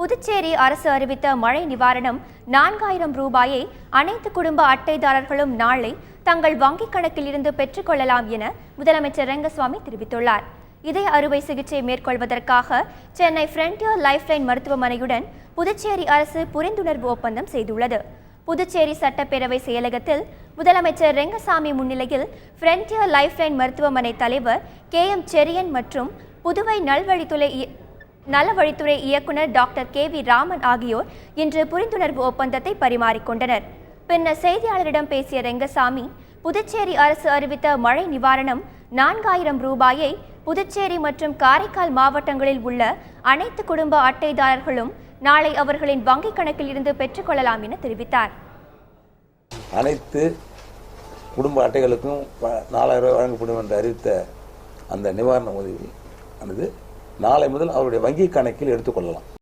புதுச்சேரி அரசு அறிவித்த மழை நிவாரணம் 4000 ரூபாயை அனைத்து குடும்ப அட்டைதாரர்களும் நாளை தங்கள் வங்கிக் கணக்கில் இருந்து பெற்றுக்கொள்ளலாம் என முதலமைச்சர் ரெங்கசாமி தெரிவித்துள்ளார். இதய அறுவை சிகிச்சை மேற்கொள்வதற்காக சென்னை ஃப்ரண்டியர் லைஃப்லைன் மருத்துவமனையுடன் புதுச்சேரி அரசு புரிந்துணர்வு ஒப்பந்தம் செய்துள்ளது. புதுச்சேரி சட்டப்பேரவை செயலகத்தில் முதலமைச்சர் ரெங்கசாமி முன்னிலையில் ஃப்ரண்டியர் லைஃப்லைன் மருத்துவமனை தலைவர் KM செரியன் மற்றும் புதுவை நலவழித்துறை இயக்குனர் டாக்டர் KV ராமன் ஆகியோர் இன்று புரிந்துணர்வு ஒப்பந்தத்தை பரிமாறிக்கொண்டனர். பின்னர் செய்தியாளரிடம் பேசிய ரெங்கசாமி, புதுச்சேரி அரசு அறிவித்த மழை நிவாரணம் 4000 ரூபாயை புதுச்சேரி மற்றும் காரைக்கால் மாவட்டங்களில் உள்ள அனைத்து குடும்ப அட்டைதாரர்களும் நாளை அவர்களின் வங்கிக் கணக்கில் இருந்து பெற்றுக்கொள்ளலாம் என தெரிவித்தார். அனைத்து குடும்ப அட்டைகளுக்கும் 4000 ரூபாய் வழங்கப்படும் என்று அறிவித்த அந்த நிவாரண உதவி ஆனது நாளை முதல் அவருடைய வங்கி கணக்கில் எடுத்துக்கொள்ளலாம்.